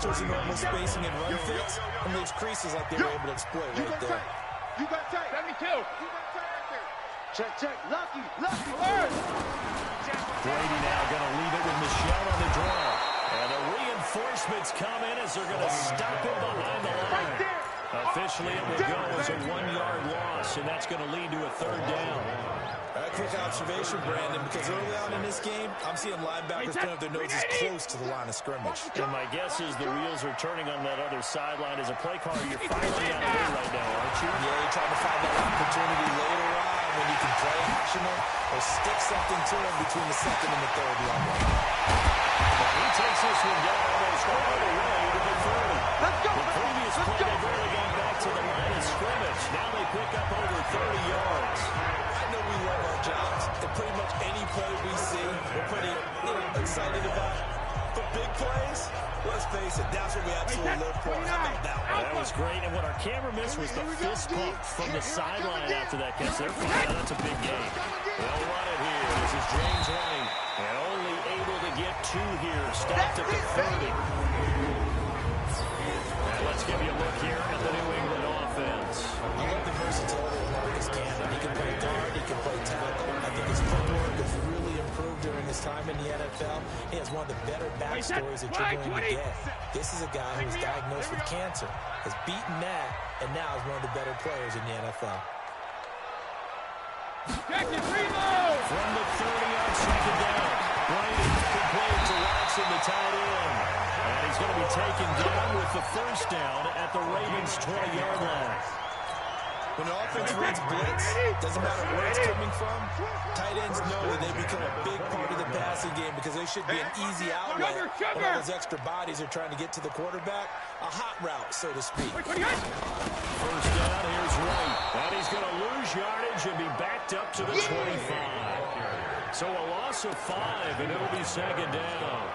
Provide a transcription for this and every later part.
towards the normal spacing and run fits, and leaves creases like they were able to exploit right there. You got tight. 72. You got tight right there. Check. Lucky. Brady now going to leave it with Michelle on the draw. And the reinforcements come in as they're going to stop him behind the line. Officially, it will go as a 1-yard loss, and that's going to lead to a 3rd down. A quick observation, Brandon, because early on in this game, I'm seeing linebackers putting up their noses close to the line of scrimmage. And my guess is the wheels are turning on that other sideline. As a play caller, you're firing out there right now, aren't you? Yeah, you're trying to find that opportunity later on when you can play action or stick something to him between the 2nd and the 3rd level. He takes this one down almost all the way to the 30. Let's go. The previous play, they barely got back to the line of scrimmage. Now they pick up over 30 yards. I know we love our jobs, and pretty much any play we see, we're pretty excited about. But big plays, let's face it, that's what we absolutely live for. How about that one? That was great, and what our camera missed was the fist pump from the sideline after that catch. They're fine. That's a big game. They'll run it here. This is James running, and only able to get 2 here. Stopped at the 30. And let's give you a look here at the New England offense. I love the versatility of Marcus Cannon. He can play guard, he can play tackle. I think his footwork has really improved during his time in the NFL. He has one of the better backstories that you're going to get. This is a guy who was diagnosed with cancer, has beaten that, and now is one of the better players in the NFL. From the 30-yard second down, Brady complete to Watson, the tight end. And he's going to be taken down with the 1st down at the Ravens' 20-yard line. When the offense reads blitz, doesn't matter where it's coming from, tight ends know that they become a big part of the passing game because they should be an easy outlet when all those extra bodies are trying to get to the quarterback. A hot route, so to speak. 1st down, here's Wright. And he's going to lose yardage and be backed up to the 25. So a loss of 5, and it'll be 2nd down.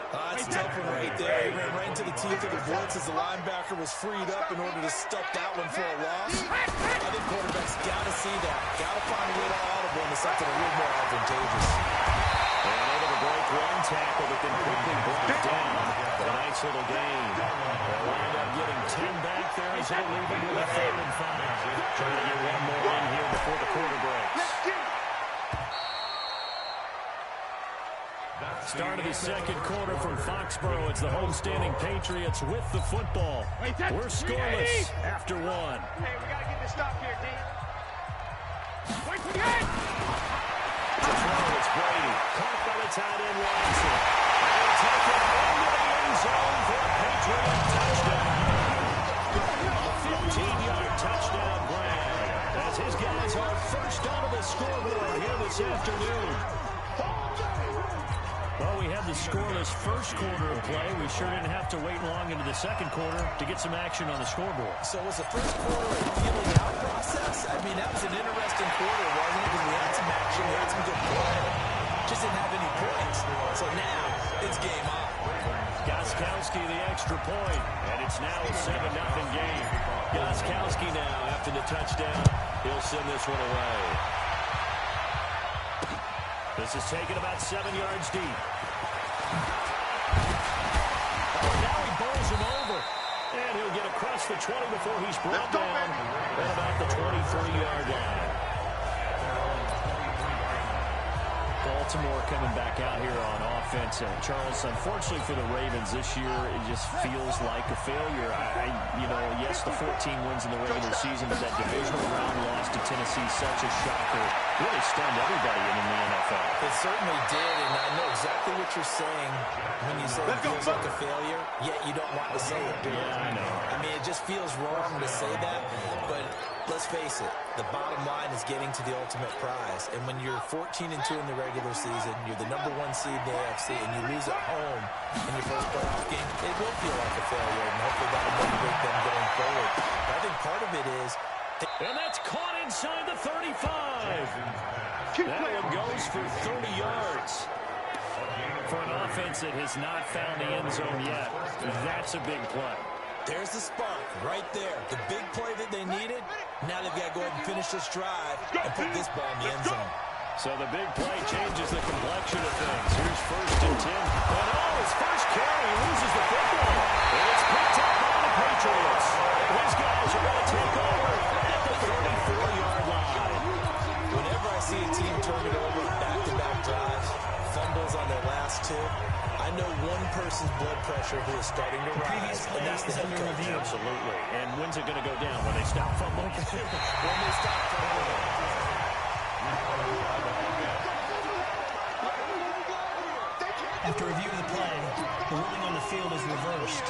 That's a tough one right there. He ran right into the teeth of the blitz as the linebacker was freed up in order to stop that one for a loss. I think quarterbacks got to see that. Got to find a way to audible into something a little more advantageous. And able to break one tackle, but then quickly brought down. But a nice little gain. They'll wind up getting 10 back there as they leave it with a 3rd and 5. Trying to get one more in here before the quarter breaks. Start of the 2nd quarter from Foxborough. It's the homestanding Patriots with the football. We're scoreless after 1. Hey, we got to get this stop here, D. Wait for the To throw, it's Brady. Caught by the tight end, Watson. And he'll take it into the end zone for a Patriot touchdown. A 15-yard touchdown grab as his guys are first onto the scoreboard here this afternoon. Well, we had the scoreless 1st quarter of play. We sure didn't have to wait long into the 2nd quarter to get some action on the scoreboard. So was the 1st quarter a feeling out process? I mean, that was an interesting quarter, wasn't it? Because we had some action, we had some good play. Just didn't have any points. So now, it's game on. Gostkowski the extra point, and it's now a 7-0 game. Gostkowski now, after the touchdown, he'll send this one away. This is taken about 7 yards deep. Oh, now he bowls him over. And he'll get across the 20 before he's brought down at about the 23-yard line. Baltimore coming back out here on offense. Charles, unfortunately for the Ravens this year, it just feels like a failure. Yes, the 14 wins in the regular season, but that divisional round loss to Tennessee, such a shocker. Really stunned everybody in the NFL. It certainly did, and I know exactly what you're saying when you say it feels like a failure, yet you don't want to say it, do you? Yeah, I know. I mean, it just feels wrong to say that, but let's face it, the bottom line is getting to the ultimate prize. And when you're 14-2 in the regular season, you're the #1 seed in the AFC, and you lose at home in your first playoff game, it will feel like a failure, and hopefully that'll motivate them going forward. But I think part of it is... And that's caught inside the 35. That one goes for 30 yards. For an offense that has not found the end zone yet, that's a big play. There's the spark right there. The big play that they needed. Now they've got to go ahead and finish this drive and put this ball in the end zone. So the big play changes the complexion of things. Here's 1st and 10. And his first carry, he loses the football. person's blood pressure who is starting to rise, and that's the head coach. Absolutely. And when's it going to go down? When they stop fumbling? When they stop fumbling. After review of the play, the ruling on the field is reversed.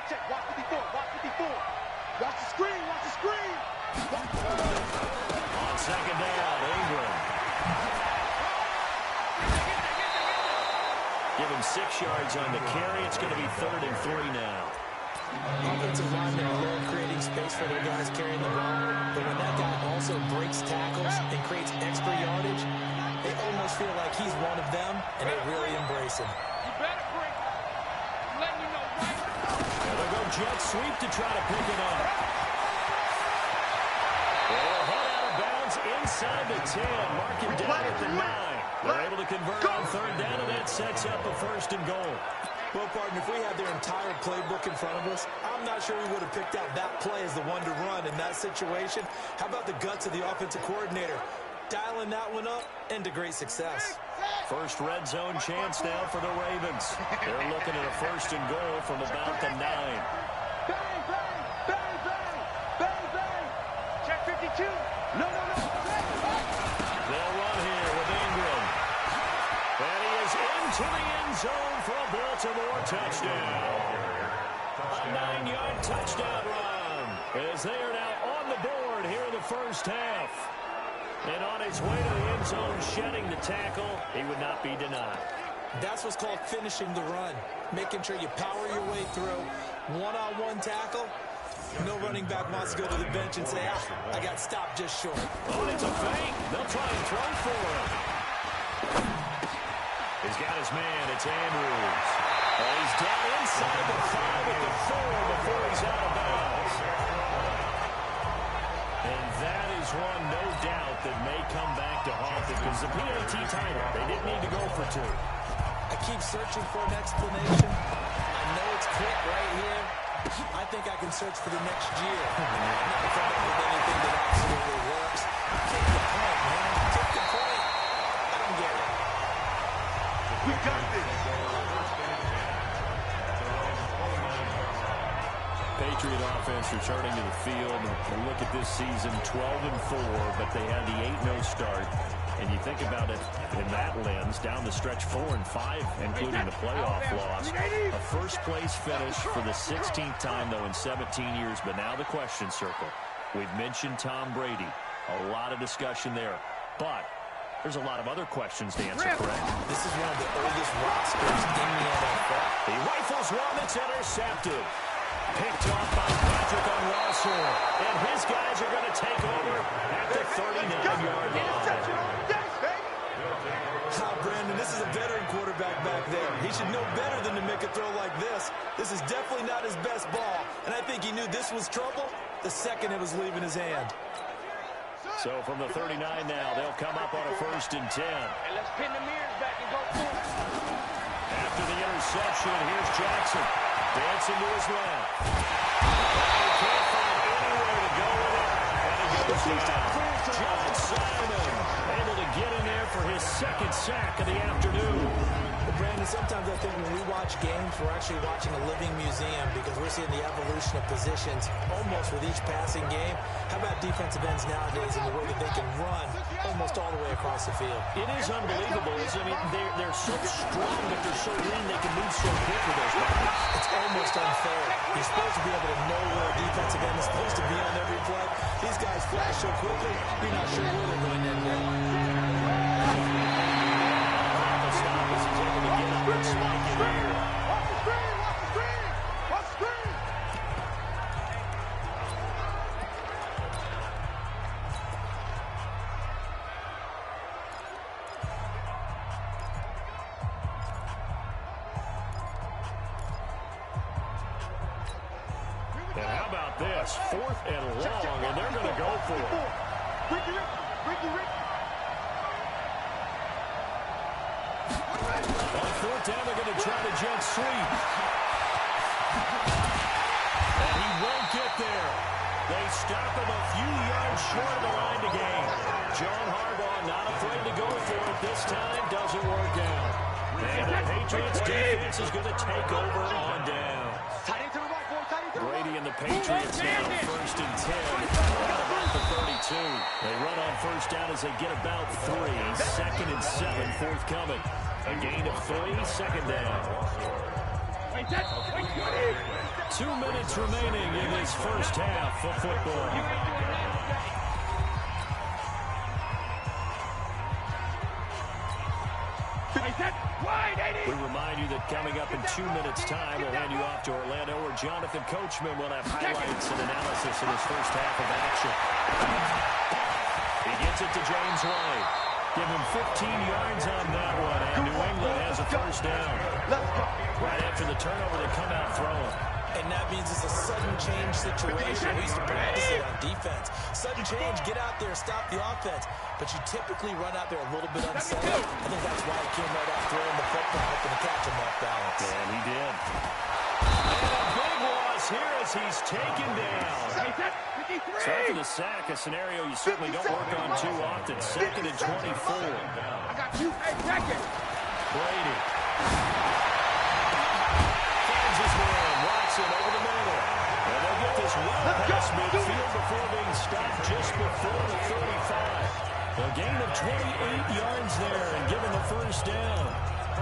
Check. Watch 54. Watch the screen. On second down, Ingram. Give him 6 yards on the carry. It's going to be 3rd and 3 now. Offensive linemen love creating space for their guys carrying the ball, but when that guy also breaks tackles and creates extra yardage, they almost feel like he's one of them, and they really embrace him. You better break. I'm letting you know right now. And they'll go jet sweep to try to pick it up. They'll head out of bounds inside the 10, marking down at the 9. They're able to convert on 3rd down, and that sets up a 1st and goal. Well, partner, if we had their entire playbook in front of us, I'm not sure we would have picked out that play as the one to run in that situation. How about the guts of the offensive coordinator? Dialing that one up into great success. First red zone chance now for the Ravens. They're looking at a 1st and goal from about the 9. Bang. Check 52. No. They'll run here with Ingram. And he is into the end zone for a Baltimore touchdown. A 9-yard touchdown run as they are now on the board here in the first half. And on his way to the end zone, shedding the tackle, he would not be denied. That's what's called finishing the run, making sure you power your way through. One-on-one tackle. No running back wants to go to the bench and say, I got stopped just short. Oh, it's a fake. They'll try and throw for him. He's got his man. It's Andrews. And he's down inside the 5 at the 4 before he's out of bounds. And that is one, no doubt, that may come back to haunt them because the PAT title, they didn't need to go for 2. I keep searching for an explanation. I know it's quick right here. I think I can search for the next year. I'm not coming up with anything that absolutely works. Take the point, man. Take the point. I don't get it. We got this. Patriot offense returning to the field. And look at this season, 12-4, but they had the 8-0 start. And you think about it in that lens, down the stretch 4-5, including the playoff loss. A first-place finish for the 16th time, though, in 17 years. But now the question circle. We've mentioned Tom Brady. A lot of discussion there. But there's a lot of other questions to answer, correct? This is one of the oldest rosters in the NFL. He rifles one that's intercepted. Picked off by Patrick on Russell. And his guys are going to take over at the 39-yard line. Brandon, this is a veteran quarterback back there. He should know better than to make a throw like this. This is definitely not his best ball. And I think he knew this was trouble the second it was leaving his hand. So from the 39 now, they'll come up on a 1st and 10. And let's pin the mirrors back and go forward. After the interception, here's Jackson. Dancing to his left. He can't find anywhere to go with it. And it goes down. John Simon able to get in there for his 2nd sack of the afternoon. Well, Brandon, sometimes I think when we watch games, we're actually watching a living museum because we're seeing the evolution of positions almost with each passing game. How about defensive ends nowadays and the way that they can run almost all the way across the field? It is unbelievable. I mean, they're so strong, but they're so lean they can move so quick with those guys. It's almost unfair. You're supposed to be able to know where a defensive end is supposed to be on every play. These guys flash so quickly, you're not sure where they're going to end up. And how about this? 4th and long, and they're going to go for it. Ricky. On 4th down, they're going to try to jet sweep. stop him a few yards short of the line to gain. John Harbaugh not afraid to go for it this time. Doesn't work out. And the Patriots defense is going to take over on down. Brady and the Patriots now first and 10 at about the 32. They run on first down as they get about 3. Second and 7 forthcoming. A gain of 3, second down. 2 minutes remaining in this first half of football. We remind you that coming up in 2 minutes' time, we'll hand you off to Orlando, where Jonathan Coachman will have highlights and analysis in his first half of action. He gets it to James White. Give him 15 yards on that one, and New England has a first down. Right after the turnover, they come out throwing. And that means it's a sudden change situation. We used to practice it on defense. Sudden change, get out there, stop the offense. But you typically run out there a little bit unsettled. I think that's why he came right out throwing the football, hoping to catch him off balance. And he did. And a big loss here as he's taken down. So after the sack, a scenario you certainly don't work on too often. Second and 24. I got you. Hey, second. Brady. Finds his man. Watson over the middle. And they'll get this well past midfield before being stopped just before the 35. A gain of 28 yards there and given the first down.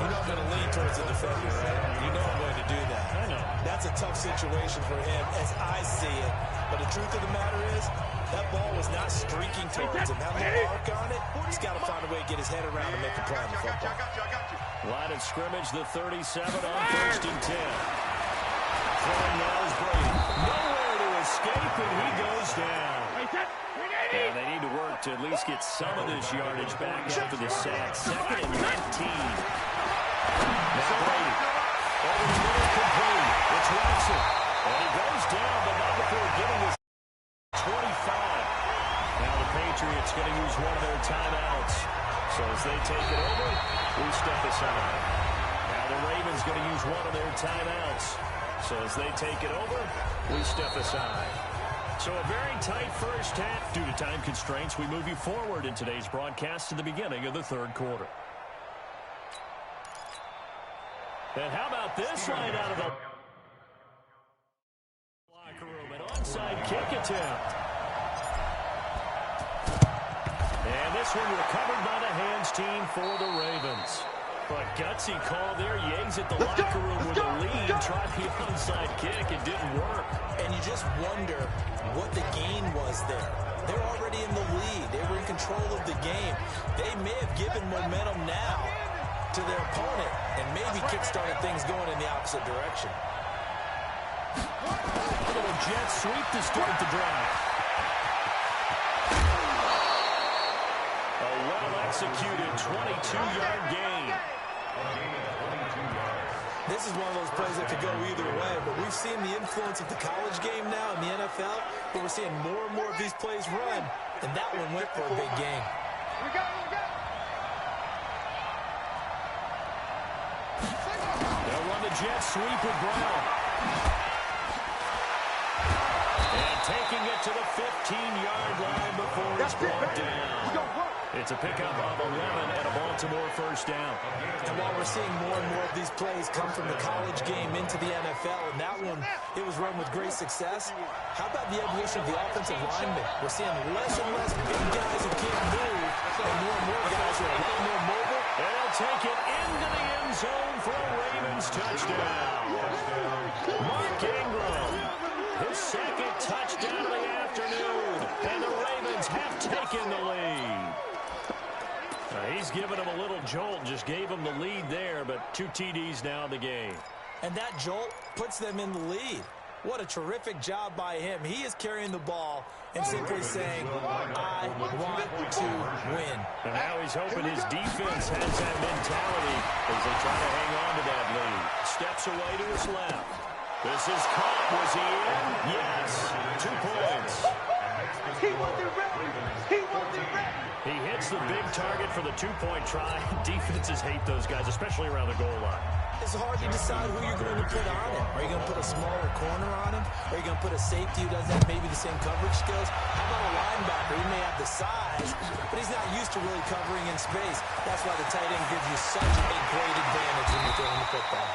You know I'm going to lean towards the defender, right? You know I'm going to do that. I know. That's a tough situation for him as I see it. But the truth of the matter is, that ball was not streaking towards him. That little arc on it, he's got to find a way to get his head around and make a play on the football. Line of scrimmage, the 37 on first and 10. Throwing now is Brady. Nowhere to escape, and he goes down. And they need to work to at least get some of this yardage back after the sack. Second and 19. Now Brady. Over the middle, complete. It's Watson. And he goes down, but not before getting his 25. Now the Patriots going to use one of their timeouts. So as they take it over, we step aside. Now the Ravens going to use one of their timeouts. So as they take it over, we step aside. So a very tight first half. Due to time constraints, we move you forward in today's broadcast to the beginning of the third quarter. And how about this right out of the locker room? An onside kick attempt. And this one recovered by the hands team for the Ravens. But gutsy call there. Yates at the locker room with a lead. Tried the onside kick. It didn't work. And you just wonder what the gain was there. They're already in the lead. They were in control of the game. They may have given momentum now to their opponent and maybe kick-started things going in the opposite direction. A little jet sweep to start the drive. A well-executed 22-yard gain. This is one of those plays that could go either way, but we've seen the influence of the college game now in the NFL, but we're seeing more and more of these plays run, and that one went for a big gain. They'll run the jet sweep with Brown. And taking it to the 15-yard line before it's brought down. It's a pickup of 11 and a Baltimore first down. And while we're seeing more and more of these plays come from the college game into the NFL, and that one, it was run with great success, how about the evolution of the offensive linemen? We're seeing less and less big guys who can't move, and more guys who are a little more mobile. They'll take it into the end zone for a Ravens touchdown. Mark Ingram, his second touchdown of the afternoon, and the Ravens have taken the lead. He's given him a little jolt, just gave him the lead there, but 2 TDs now in the game. And that jolt puts them in the lead. What a terrific job by him. He is carrying the ball and simply saying, I want to win. And now he's hoping his defense has that mentality as they try to hang on to that lead. Steps away to his left. This is caught. Was he in? Yes. 2 points. He wasn't ready. He wasn't ready. He hits the big target for the 2-point try. Defenses hate those guys, especially around the goal line. It's hard to decide who you're going to put on him. Are you going to put a smaller corner on him? Are you going to put a safety who doesn't have maybe the same coverage skills? How about a linebacker? He may have the size, but he's not used to really covering in space. That's why the tight end gives you such a great advantage when you're throwing the football.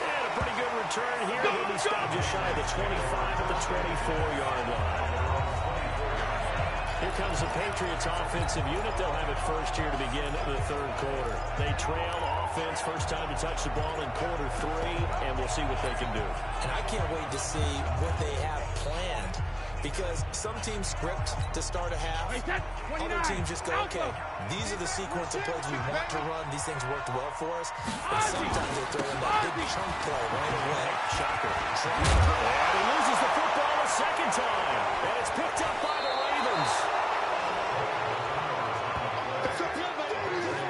And a pretty good return here. He'll be stopped just shy of the 25 at the 24-yard line. Here comes the Patriots offensive unit. They'll have it first here to begin the third quarter. They trail offense, first time to touch the ball in quarter 3, and we'll see what they can do. And I can't wait to see what they have planned, because some teams script to start a half. Other teams just go, okay, these are the sequence of plays we want to run. These things worked well for us. And sometimes they throw in that big chunk play right away. Shocker. And he loses the football a second time. And it's picked up by the Ravens.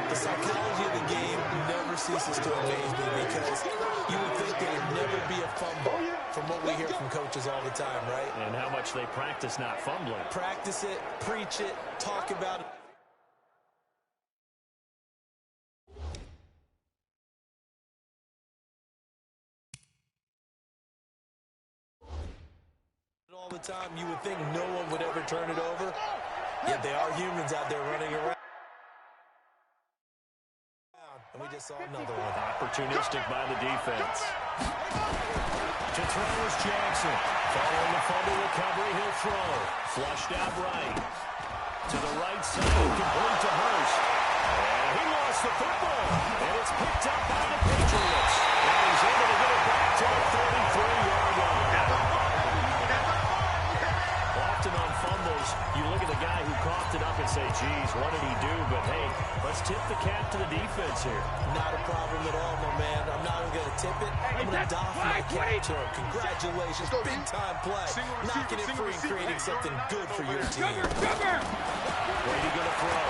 The psychology of the game never ceases to amaze me, because you would think there would never be a fumble from what we hear from coaches all the time, right? And how much they practice not fumbling. Practice it, preach it, talk about it. All the time, you would think no one would ever turn it over, yet they are humans out there running around. And we just saw another one. Opportunistic by the defense. To throw is Jackson. Following the fumble recovery, he'll throw. Flushed out right. To the right side, complete to Hurst. And he lost the football. And it's picked up by the Patriots. And he's able to get it back to the 33-yard line. Often on fumbles, you look at the guy who coughed it up and say, geez, what did he do? But, hey, let's tip the cap to the defense here. Not a problem at all, my man. I'm not even going to tip it. I'm going to doff my cap to him. Congratulations. Big-time play. Knocking it free and creating something good for your team. Brady going to throw.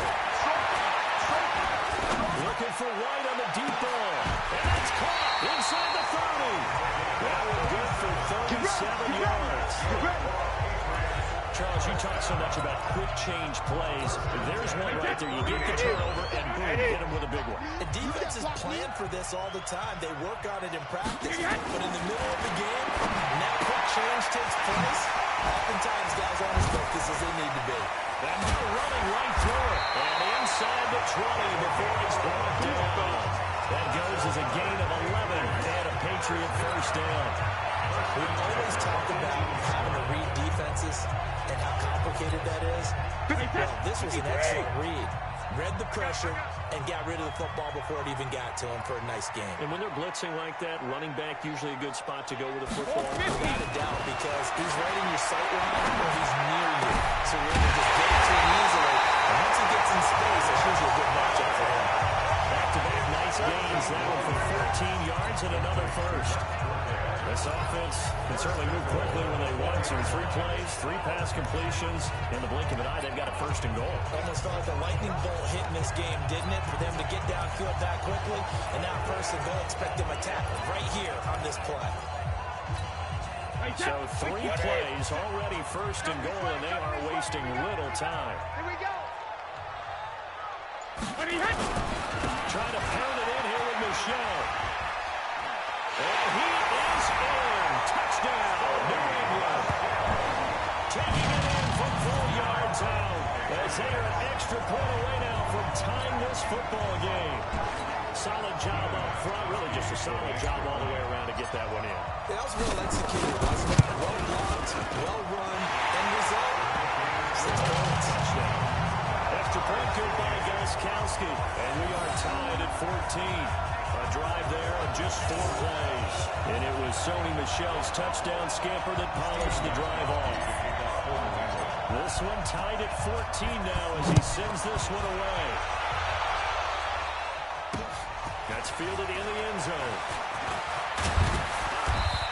Looking for White on the deep ball. And that's caught inside the 30. That one good for 37 yards. Charles, you talk so much about quick change plays. There's one right there. You get the turnover, and boom, hit him with a big one. The defenses plan for this all the time. They work on it in practice. But in the middle of the game, when that quick change takes place, oftentimes guys aren't as focused as they need to be. And they're running right through it. And inside the 20 before it's brought down. That goes as a gain of 11 and a Patriot first down. We always talk about having to read defenses and how complicated that is. Well, this was an excellent read. Read the pressure and got rid of the football before it even got to him for a nice game. And when they're blitzing like that, running back usually a good spot to go with the football. Without a doubt, because he's right in your sight line or he's near you. So you're able to just get it to him easily. And once he gets in space, that's usually a good matchup for him. Back-to-back nice gains. That one for 14 yards and another first. This offense can certainly move quickly when they want to. 3 plays, 3 pass completions. In the blink of an eye, they've got a first and goal. Almost felt like a lightning bolt hit in this game, didn't it? For them to get downfield that quickly. And now first and goal, expect them to tackle right here on this play. So 3 plays, already first and goal, and they are wasting little time. Here we go. Trying to pound it in here with Michelle. And he is in. Touchdown, New England. Taking it in from 4 yards out. As they are an extra point away now from tying this football game. Solid job up front. Really just a solid job all the way around to get that one in. That was well executed, wasn't it? Well blocked, well run, end result, 6 points. Extra point good by Gostkowski. And we are tied at 14. A drive there of just 4 plays. And it was Sony Michel's touchdown scamper that polished the drive off. This one tied at 14 now as he sends this one away. That's fielded in the end zone.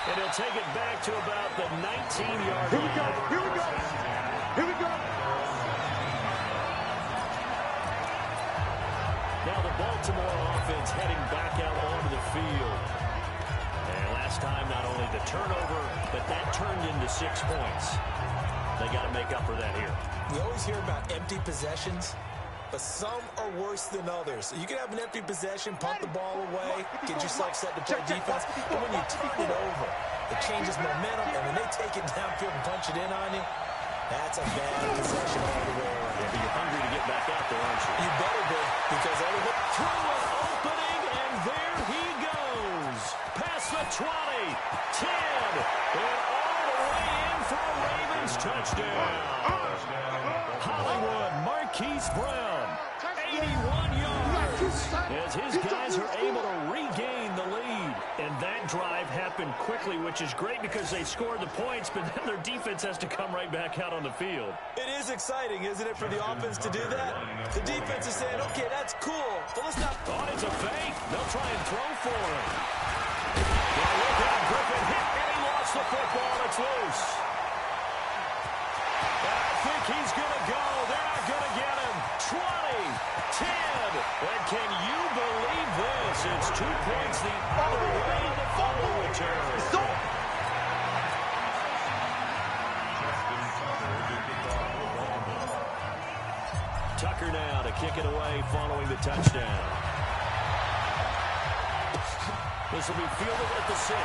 And he'll take it back to about the 19-yard line. Here we go. Here we go. Here we go. Now the Baltimore offense heading back out onto the field. And last time, not only the turnover, but that turned into 6 points. They got to make up for that here. We always hear about empty possessions. but some are worse than others. You can have an empty possession, punt the ball away, get yourself set to play defense, but when you turn it over, it changes momentum, and when they take it downfield and punch it in on you, that's a bad possession all the way around. Yeah, but you're hungry to get back out there, aren't you? You better be, because through an opening, and there he goes. Past the 20, 10, and all the way in for a Ravens touchdown. Hollywood Marquise Brown, 81 yards, as his guys are able to regain the lead. And that drive happened quickly, which is great because they scored the points, but then their defense has to come right back out on the field. It is exciting, isn't it, for the offense to do that? The defense is saying, okay, that's cool, but let's not... Oh, it's a fake. They'll try and throw for him. Now look out, Griffin hit, and he lost the football. It's loose. I think he's going to go. They're not going to get him. 20, 10. And can you believe this? It's 2 points the other way in the fumble return. Tucker now to kick it away following the touchdown. This will be fielded at the 6.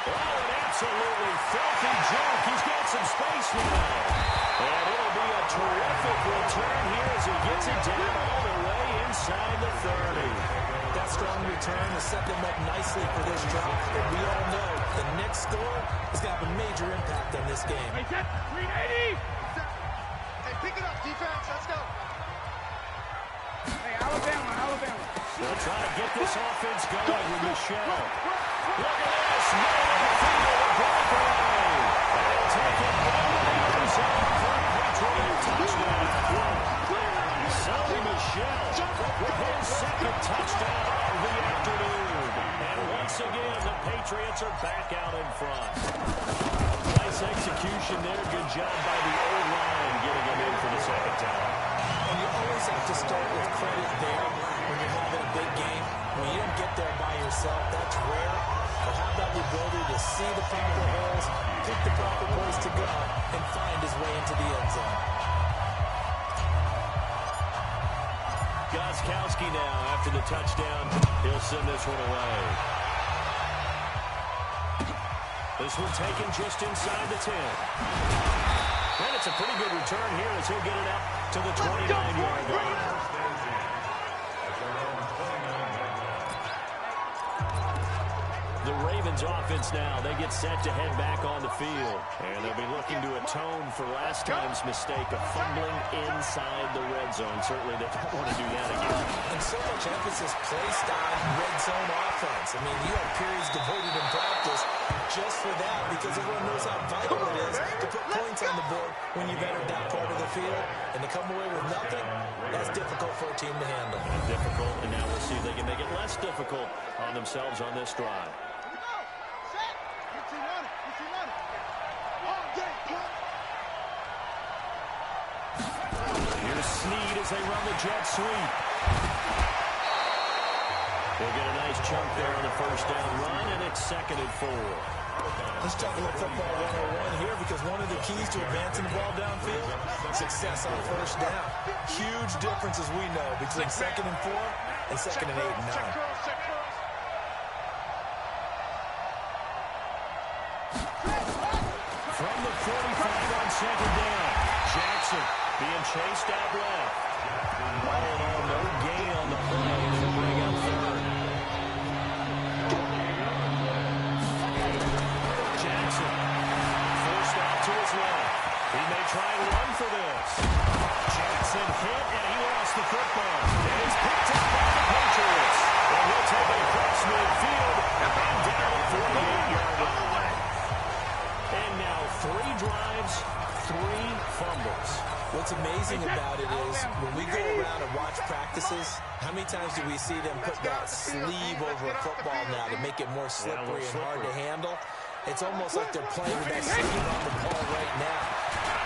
Oh, an absolutely filthy jump. He's got some space now. And it'll be a terrific return here as he gets it down all the way inside the 30. That strong return has set them up nicely for this drop. And we all know the next score is going to have a major impact on this game. Hey, 380! Hey, pick it up, defense. Let's go. Hey, Alabama. They'll try to get this offense going with Michelle. Look at this. Middle of the field, a breakaway. And they'll take it all the way to the zone for a Patriot touchdown. Sonny Michel with his second touchdown of the afternoon. And once again, the Patriots are back out in front. Nice execution there. Good job by the O-line getting him in for the second time. And you always have to start with credit there when you're having a big game. When you don't get there by yourself, that's rare. But how about the ability to see the proper holes, pick the proper place to go, and find his way into the end zone? Gostkowski now after the touchdown. He'll send this one away. This one taken just inside the 10. And it's a pretty good return here as he'll get it out to the 29-yard line. The Ravens offense now, they get set to head back on the field. And they'll be looking to atone for last time's mistake of fumbling inside the red zone. Certainly they don't want to do that again. And so much emphasis placed on red zone offense. I mean, you have periods devoted in practice just for that because everyone knows how vital it is to put points on the board when you've entered that part of the field. And to come away with nothing, that's difficult for a team to handle. Difficult, and now we'll see if they can make it less difficult on themselves on this drive. Here's Snead as they run the jet sweep. They'll get a nice chunk there on the first down run, and it's 2nd and 4. Let's talk a little football 101 here because one of the keys to advancing the ball downfield, success on first down. Huge difference, as we know, between 2nd and 4 and 2nd and 8 and 9. From the 45 on 2nd down, Jackson being chased out left. All in all, no gain on the play to bring up 3rd. Jackson forced out to his left. He may try and run for this. Jackson hit, and he lost the football. And it's picked up by the Patriots. And he'll take it across midfield and down at 48-yard line. And now 3 drives, 3 fumbles. What's amazing about it is when we go around and watch practices, how many times do we see them put that sleeve over a football now to make it more slippery and hard to handle? It's almost like they're playing with that sleeve on the ball right now.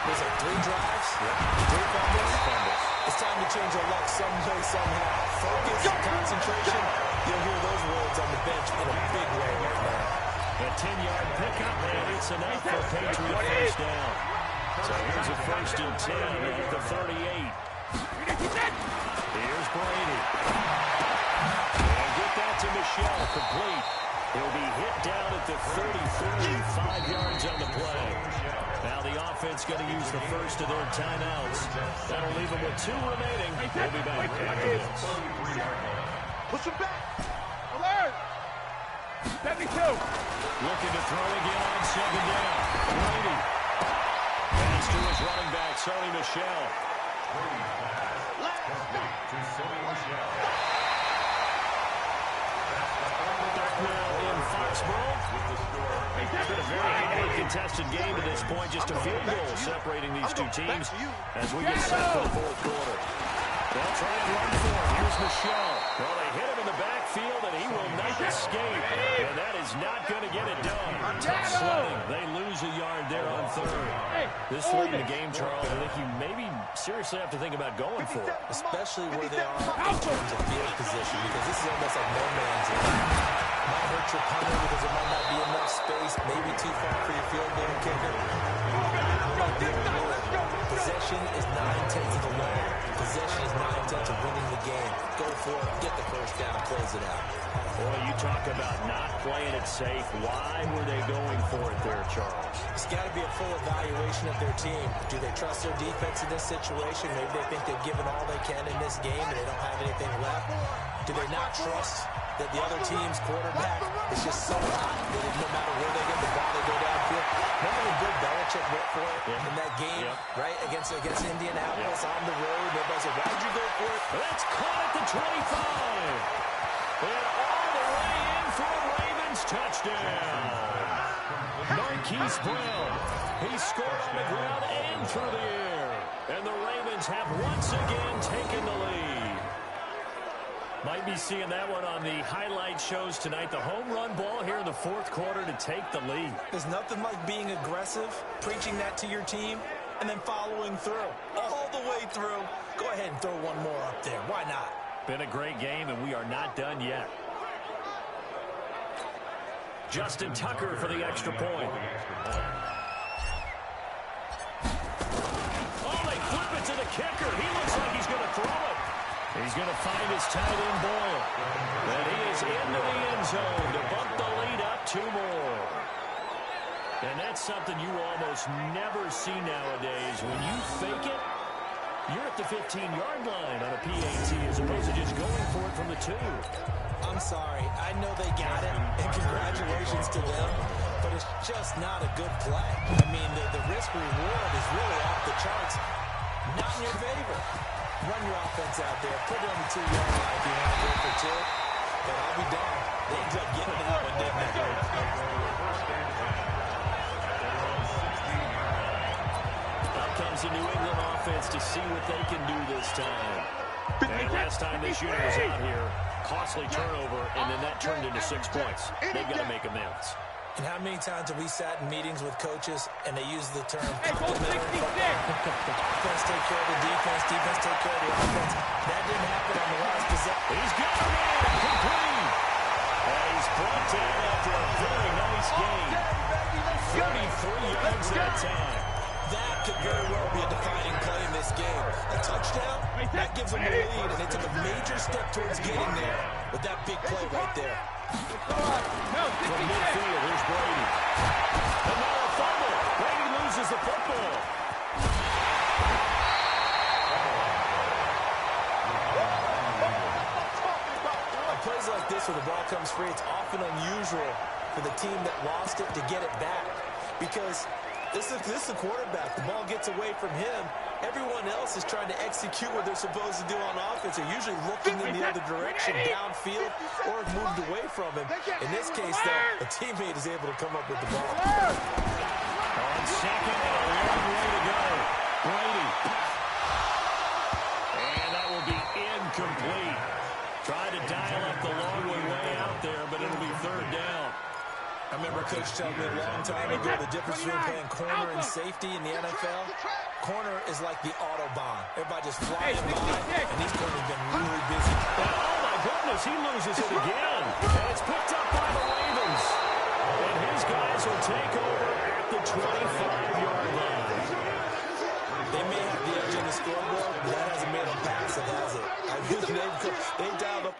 Was it 3 drives? 3 fumbles? It's time to change our luck some way, somehow. Focus, concentration. You'll hear those words on the bench in a big way right now. A 10-yard pickup, and it's enough for Patriot first down. So here's a 1st and 10 at the 38. Here's Brady. And get that to Michelle, complete. He'll be hit down at the 33, 5 yards on the play. Now the offense going to use the first of their timeouts. That'll leave them with 2 remaining. We'll be back after this. Push him back. Alert. 72. Looking to throw again on 2nd down. Brady. Pass to his running back, Sony Michel. Back now in Foxborough. It's been a very heavily contested game at this point. Just a field goal separating these two teams as we get set for the 4th quarter. They'll try and run for it. Here's Michel. Well, they hit him in the backfield, and he will not escape. And that is not going to get it done. Tough sledding. They lose a yard there on 3rd. This late in the game, Charles, I think you maybe seriously have to think about going for it. Especially where they are in terms of field position, because this is almost like no man's land. Might hurt your punter because there might not be enough space, maybe too far for your field goal kicker. Possession is 9/10 of the law. Possession is 9/10 of winning the game. Go for it, get the 1st down, close it out. Boy, you talk about not playing it safe. Why were they going for it there, Charles? It's got to be a full evaluation of their team. Do they trust their defense in this situation? Maybe they think they've given all they can in this game and they don't have anything left. Do they not trust that the other team's quarterback is just so hot that no matter where they get the ball, they go downfield? Remember when Bill Belichick went for it in that game, right, against Indianapolis on the road? Everybody said, why'd you go for it? That's caught at the 25. And all the way in for a Ravens touchdown. Marquise Brown. He scored on the ground and through the air. And the Ravens have once again taken the lead. Might be seeing that one on the highlight shows tonight. The home run ball here in the 4th quarter to take the lead. There's nothing like being aggressive, preaching that to your team, and then following through. All the way through. Go ahead and throw one more up there. Why not? Been a great game, and we are not done yet. Justin Tucker for the extra point. Oh, they flip it to the kicker. He looks like he's going to throw it. He's going to find his tight end Boyle. And he is into the end zone to bump the lead up 2 more. And that's something you almost never see nowadays. When you fake it, you're at the 15-yard line on a PAT as opposed to just going for it from the 2. I'm sorry. I know they got it, and congratulations to them, but it's just not a good play. I mean, the risk-reward is really off the charts. Not in your favor. Run your offense out there. Put it on the 2-yard line if you want to go for 2. But I'll be darned. They ended up getting that one, didn't they? Up comes the New England offense to see what they can do this time. And last time this unit was out here, costly turnover, and then that turned into 6 points. They've got to make amends. And how many times have we sat in meetings with coaches and they use the term complementary football? Offense take care of the defense, defense take care of the offense. That didn't happen on the last possession. He's got a man complete. And he's brought down after a very nice game. 33 yards at a time. That could very well be a defining play in this game. A touchdown, that gives them the lead, and they took a major step towards getting there with that big play right there. From midfield, here's Brady. And now a fumble. Brady loses the football. On plays like this where the ball comes free, it's often unusual for the team that lost it to get it back. Because this is the quarterback. The ball gets away from him. Everyone else is trying to execute what they're supposed to do on offense. They're usually looking in the other direction, downfield, or have moved away from him. In this case, though, a teammate is able to come up with the ball. On second and a long way to go. Brady. And that will be incomplete. Tried to dial up the long way out there, but it'll be 3rd down. I remember Coach telling me a long time ago the difference between playing corner and safety in the NFL. Corner is like the Autobahn. Everybody just flying by, and these corners have been really busy. Oh, my goodness, he loses it again. And it's picked up by the Ravens. And his guys will take over at the 25-yard line. They may have the edge on the scoreboard, but that hasn't made them passive, has it? I mean, they've dialed up.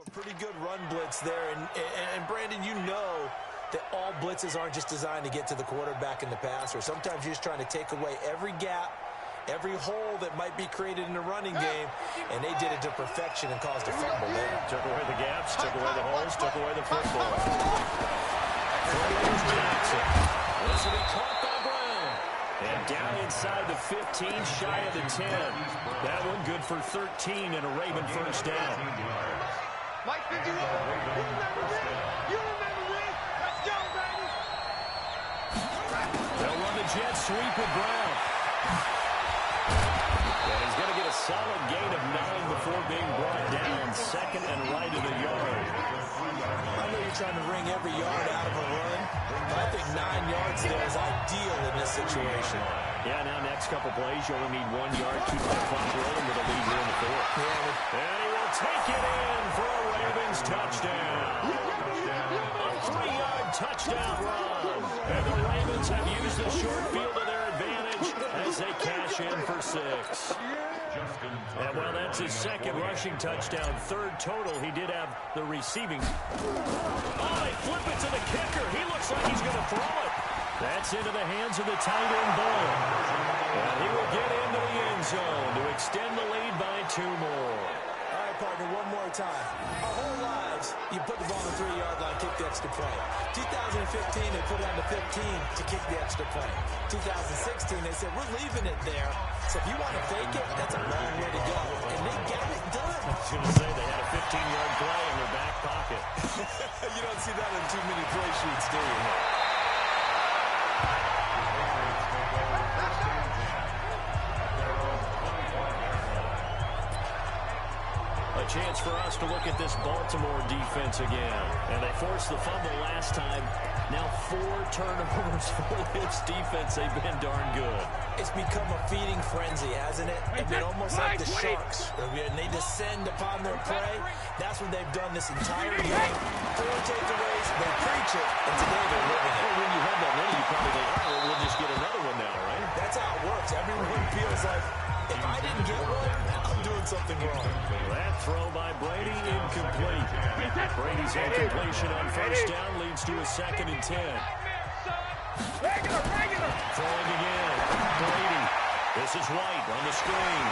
A pretty good run blitz there, and Brandon, you know that all blitzes aren't just designed to get to the quarterback in the passer. Sometimes you're just trying to take away every gap, every hole that might be created in the running game, and they did it to perfection and caused a fumble there. Took away the gaps, took away the holes, took away the football. Here's Jackson. This will be caught by Brown. And down inside the 15, shy of the 10. That one good for 13 and a Raven first down. Mike, you remember this? You remember this? Let's go, baby! They'll run the jet sweep with Brown. And he's going to get a solid gain of 9 before being brought down. Second and right of the yard. I know you're trying to wring every yard out of a run, but I think 9 yards there is ideal in this situation. Yeah, now next couple plays, you only need 1 yard, keep that clock rolling with a lead here in the fourth. And he will take it in for a Ravens touchdown. A 3-yard touchdown run. And the Ravens have used the short field to their advantage as they cash in for 6. And well, that's his second rushing touchdown, third total. He did have the receiving. Oh, they flip it to the kicker. He looks like he's going to throw it. That's into the hands of the tight end, Bull. And he will get into the end zone to extend the lead by 2 more. All right, partner, one more time. Our whole lives, you put the ball on the 3-yard line, kick the extra point. 2015, they put it on the 15 to kick the extra point. 2016, they said, we're leaving it there. So if you want to fake it, that's a long way to go. And they got it done. I was going to say they had a 15-yard play in their back pocket. You don't see that in too many play sheets, do you? A chance for us to look at this Baltimore defense again. And they forced the fumble last time. Now 4 turnovers for this defense. They've been darn good. It's become a feeding frenzy, hasn't it? I mean, almost like the Sharks. And they descend upon their prey. That's what they've done this entire game. 4 takeaways, they preach it, and today they're living it. Well, when you have that many, you probably think, all right, we'll just get another one now, right? That's how it works. Everyone feels like, if I didn't get one, I'm doing something wrong. That throw by Brady, incomplete. Brady's incompletion on first down leads to a 2nd and 10. Throwing again. Brady. This is White on the screen.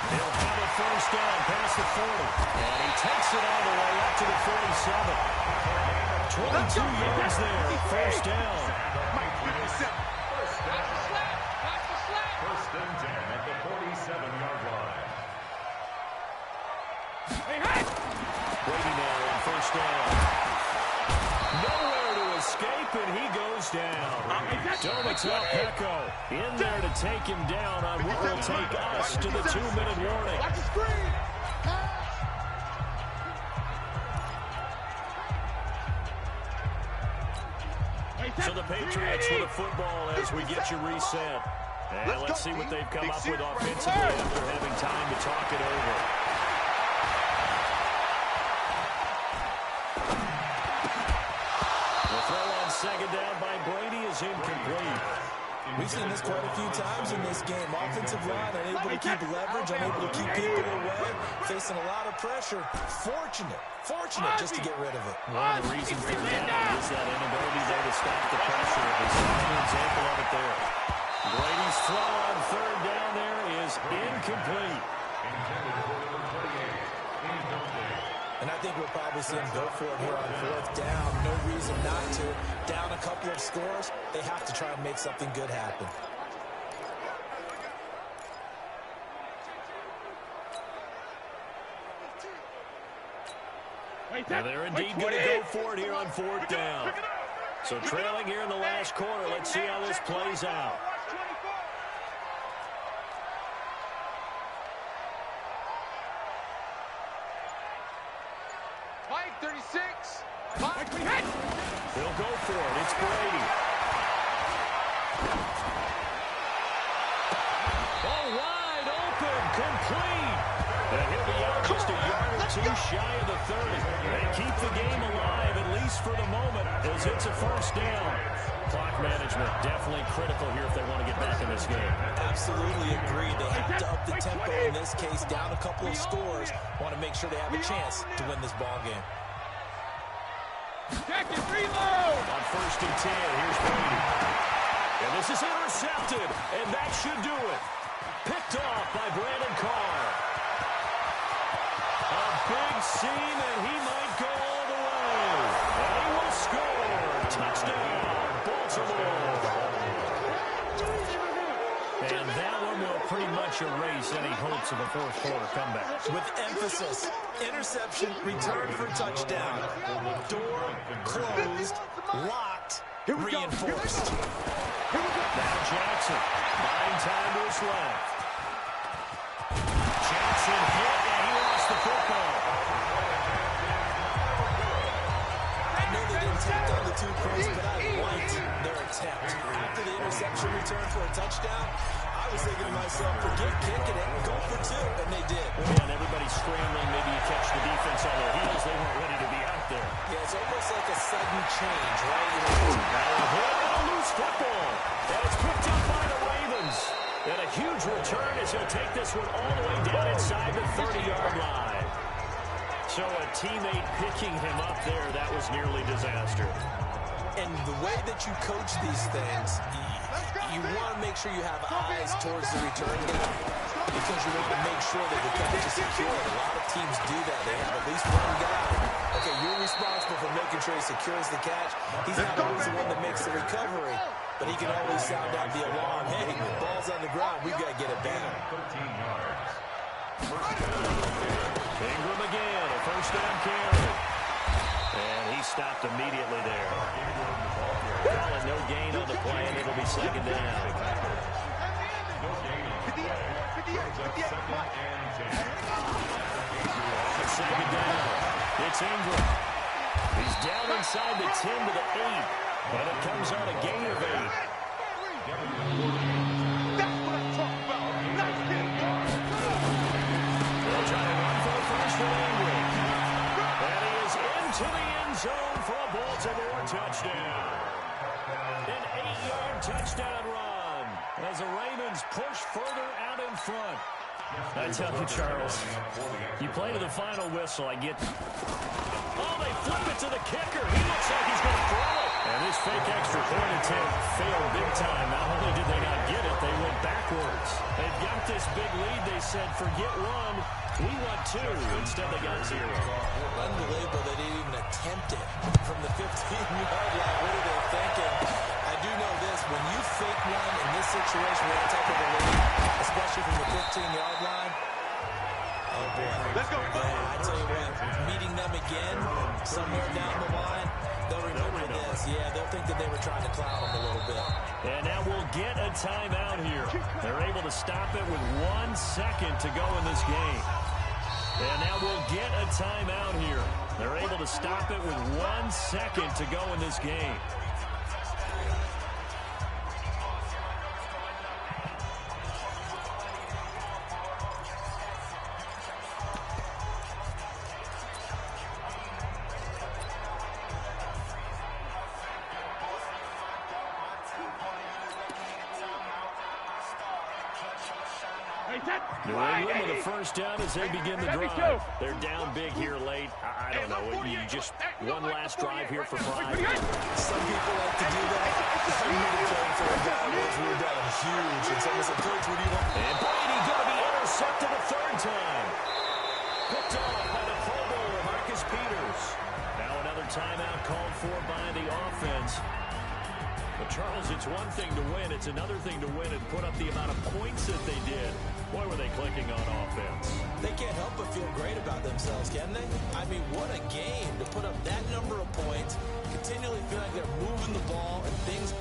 He'll have a first down past the 40. And he takes it all the way up to the 47. 22 yards there. First down. First and 10 at the 47-yard line. Brady now on first down. Nowhere to escape, and he goes down. Domitel Pecco in there to take him down on what will take us to the 2-minute warning. Watch the screen. So the Patriots with a football as we get you reset. And let's see what they've come up with offensively after having time to talk it over. The throw on second down by Brady is incomplete. We've seen this quite a few times in this game. Offensive line unable to keep leverage, unable to keep people away, facing a lot of pressure. Fortunate just to get rid of it. One of the reasons for that is that inability there to stop the pressure. They saw an example of it there. Brady's throw on third down there is incomplete. And I think we'll probably see him go for it here on fourth down. No reason not to. Down a couple of scores, they have to try and make something good happen. Now they're indeed going to go for it here on fourth down. So trailing here in the last quarter, let's see how this plays out. Mike, 36. Mike, They'll go for it. It's Brady. Ball wide open, complete. And he'll be out just a yard or two shy of the 30. They keep the game alive, at least for the moment, as it's a first down. Clock management definitely critical here if they want to get back in this game. Absolutely agreed. They have to up the tempo in this case, down a couple of scores. Want to make sure they have a chance to win this ball game. Jacket, reload! On first and 10, here's Brady. And this is intercepted, and that should do it. Picked off by Brandon Carr. A big seam, and he might go all the way. And he will score. Touchdown, Baltimore. And that one will pretty much erase any hopes of a fourth quarter comeback. With emphasis, interception, return for touchdown. Door closed, locked, reinforced. Now Jackson, buying time to his left. Jackson hit, and he lost the football. I know they didn't take down the 2 points, but I liked their attempt. After the interception return for a touchdown, I was thinking to myself, forget kicking it, go for 2, and they did. And everybody's scrambling. Maybe you catch the defense on their heels. They weren't ready to be out there. Yeah, it's almost like a sudden change, right? A loose football. And it's picked up by the Ravens. And a huge return as he'll take this one all the way down inside the 30-yard line. So a teammate picking him up there, that was nearly disaster. And the way that you coach these things, you want to make sure you have eyes towards the return guy because you want to make sure that the catch is secured. A lot of teams do that. They have at least one guy. Okay, you're responsible for making sure he secures the catch. He's not always the one that makes the recovery, but he can always sound out the alarm. Hey, ball's on the ground. We've got to get it back. 13 yards. Ingram again, a first down carry. And he stopped immediately there. Calling no gain on the play, and it'll be second down. Second down. It's Ingram. He's down inside the 10 to the 8. And it comes on a gain of 8. That's what I'm talking about. Nice hit. They'll try to run for the first one, Ingram. And he is into the end zone for a Baltimore touchdown. An 8-yard touchdown run as the Ravens push further out in front. I tell you, Charles, you play to the final whistle. I get... Oh, they flip it to the kicker. He looks like he's going to throw it. And this fake extra point attempt failed big time. Not only did they not get it, they went backwards. They've got this big lead. They said, forget 1. We want 2. Instead, they got 0. Unbelievable they didn't even attempt it from the 15-yard line. What are they thinking? I do know this. When you fake one in this situation with that type of a lead, especially from the 15-yard line, oh, boy. Let's go. Yeah, I tell you what, meeting them again somewhere down the line, they'll remember this. Yeah, they'll think that they were trying to clown them a little bit. And now we'll get a timeout here. They're able to stop it with 1 second to go in this game. And now we'll get a timeout here. They're able to stop it with 1 second to go in this game. New England with a first down as they begin the drive. They're down big here late. I don't know. You just one last drive here for pride. Some people like to do that. I'm really playing for a guy once we're done. Huge. And someone said, Coach, what do you want? And Brady going to be intercepted a third time. Picked off by the Pro Bowler, Marcus Peters. Now another timeout called for by the offense. But, Charles, it's one thing to win. It's another thing to win and put up the amount of points that they did. Boy, were they clicking on offense. They can't help but feel great about themselves, can they? I mean, what a game to put up that number of points, continually feel like they're moving the ball, and things